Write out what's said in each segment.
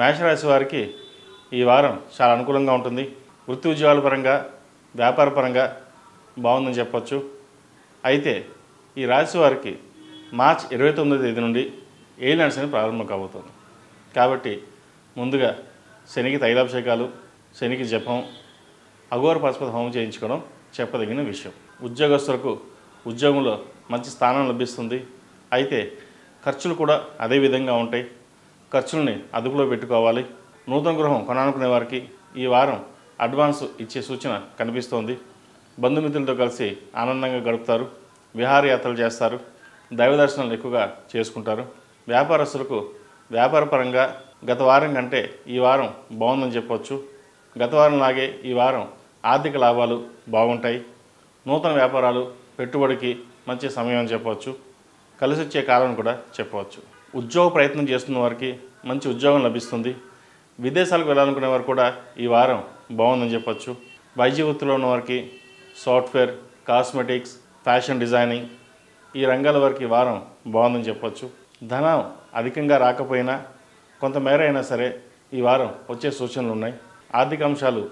మేషరాశి వారికి ఈ వారం చాలా అనుకూలంగా ఉంటుంది. వృత్తి ఉద్యోగాల పరంగా, వ్యాపార పరంగా బాగుందని చెప్పొచ్చు. అయితే ఈ రాశి వారికి మార్చి 29వ తేదీ నుండి ఏలినాటి శని ప్రారంభం కాబోతుంది. కాబట్టి ముందుగా శనికి తైలాభిషేకాలు, శనికి జపం, అఘోర పశుపతి హోమం చేయించుకోవడం చెప్పదగిన విషయం. ఉద్యోగస్తులకు ఉద్యోగంలో మంచి స్థానం లభిస్తుంది. అయితే ఖర్చులు కూడా అదే విధంగా ఉంటాయి. ఖర్చుల్ని అదుపులో పెట్టుకోవాలి. నూతన గృహం కొనాలనుకునే వారికి ఈ వారం అడ్వాన్స్ ఇచ్చే సూచన కనిపిస్తోంది. బంధుమిత్రులతో కలిసి ఆనందంగా గడుపుతారు. విహారయాత్రలు చేస్తారు. దైవ దర్శనాలు ఎక్కువగా చేసుకుంటారు. వ్యాపారస్తులకు వ్యాపార పరంగా గత వారం కంటే ఈ వారం బాగుందని చెప్పవచ్చు. గత వారం లాగే ఈ వారం ఆర్థిక లాభాలు బాగుంటాయి. నూతన వ్యాపారాలు పెట్టుబడికి మంచి సమయం అని చెప్పవచ్చు. కలిసి వచ్చే కాలం కూడా చెప్పవచ్చు. ఉద్యోగ ప్రయత్నం చేస్తున్న వారికి మంచి ఉద్యోగం లభిస్తుంది. విదేశాలకు వెళ్ళాలనుకునే వారు కూడా ఈ వారం బాగుందని చెప్పచ్చు. వైద్య వృత్తిలో ఉన్న వారికి సాఫ్ట్వేర్, కాస్మెటిక్స్, ఫ్యాషన్ డిజైనింగ్ ఈ రంగాల వారికి ఈ వారం బాగుందని చెప్పచ్చు. ధనం అధికంగా రాకపోయినా కొంతమేర అయినా సరే ఈ వారం వచ్చే సూచనలు ఉన్నాయి. ఆర్థిక అంశాలు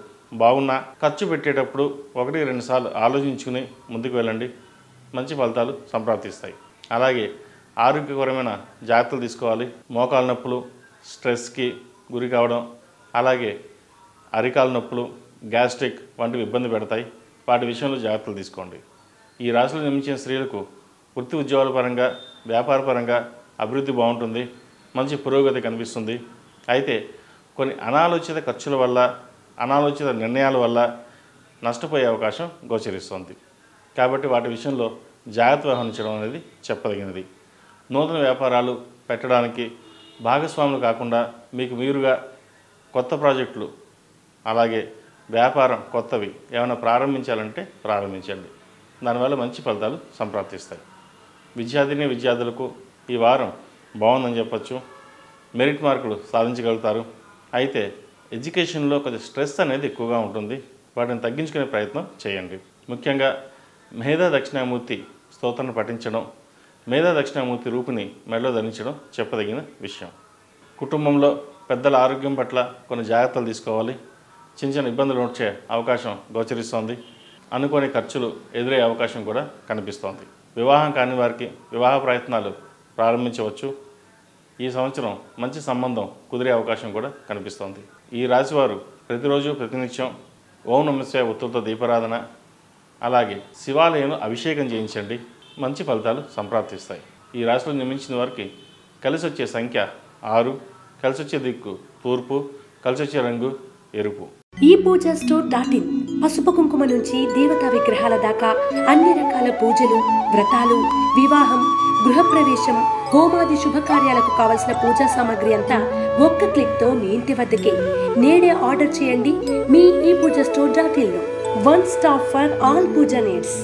బాగున్నా ఖర్చు పెట్టేటప్పుడు 1-2 సార్లు ఆలోచించుకుని ముందుకు వెళ్ళండి. మంచి ఫలితాలు సంప్రాప్తిస్తాయి. అలాగే ఆరోగ్యకరమైన జాగ్రత్తలు తీసుకోవాలి. మోకాలు నొప్పులు, స్ట్రెస్కి గురి కావడం, అలాగే అరికాల నొప్పులు, గ్యాస్ట్రిక్ వంటివి ఇబ్బంది పెడతాయి. వాటి విషయంలో జాగ్రత్తలు తీసుకోండి. ఈ రాశిలో జన్మించిన స్త్రీలకు వృత్తి ఉద్యోగాల పరంగా, వ్యాపార పరంగా అభివృద్ధి బాగుంటుంది. మంచి పురోగతి కనిపిస్తుంది. అయితే కొన్ని అనాలోచిత ఖర్చుల వల్ల, అనాలోచిత నిర్ణయాల వల్ల నష్టపోయే అవకాశం గోచరిస్తుంది. కాబట్టి వాటి విషయంలో జాగ్రత్త వహించడం అనేది చెప్పదగినది. నూతన వ్యాపారాలు పెట్టడానికి భాగస్వాములు కాకుండా మీకు మీరుగా కొత్త ప్రాజెక్టులు, అలాగే వ్యాపారం కొత్తవి ఏమైనా ప్రారంభించాలంటే ప్రారంభించండి. దానివల్ల మంచి ఫలితాలు సంప్రాప్తిస్తాయి. విద్యార్థులకు ఈ వారం బాగుందని చెప్పచ్చు. మెరిట్ మార్కులు సాధించగలుగుతారు. అయితే ఎడ్యుకేషన్లో కొంచెం స్ట్రెస్ అనేది ఎక్కువగా ఉంటుంది. వాటిని తగ్గించుకునే ప్రయత్నం చేయండి. ముఖ్యంగా మేధా దక్షిణామూర్తి స్తోత్రాన్ని పఠించడం, మేధా దక్షిణామూర్తి రూపుని మెడలో ధరించడం చెప్పదగిన విషయం. కుటుంబంలో పెద్దల ఆరోగ్యం పట్ల కొన్ని జాగ్రత్తలు తీసుకోవాలి. చిన్న ఇబ్బందులు వచ్చే అవకాశం గోచరిస్తోంది. అనుకోని ఖర్చులు ఎదురయ్యే అవకాశం కూడా కనిపిస్తోంది. వివాహం కాని వారికి వివాహ ప్రయత్నాలు ప్రారంభించవచ్చు. ఈ సంవత్సరం మంచి సంబంధం కుదిరే అవకాశం కూడా కనిపిస్తోంది. ఈ రాశివారు ప్రతిరోజు ప్రతినిత్యం ఓం నమః శివాయ ఒత్తులతో దీపారాధన, అలాగే శివాలయంలో అభిషేకం చేయించండి. మంచి ఫలితాలు సంప్రాప్తిస్తాయి. ఈ రాశిలో జన్మించిన వారికి కలిసి వచ్చే సంఖ్య 6, కలిసి వచ్చే దిక్కు తూర్పు, కలిసి వచ్చే రంగు ఎరుపు. ePoojaStore.in పసుపు కుంకుమ నుంచి దేవతా విగ్రహాల దాకా అన్ని రకాల పూజలు, వ్రతాలు, వివాహం, గృహప్రవేశం, హోమాది శుభకార్యాలకు కావలసిన పూజా సామాగ్రి అంతా ఒక్క క్లిక్తో మీ ఇంటి వద్దకే. నేడే ఆర్డర్ చేయండి మీ ePoojaStore.in లో. One stop for all pooja needs.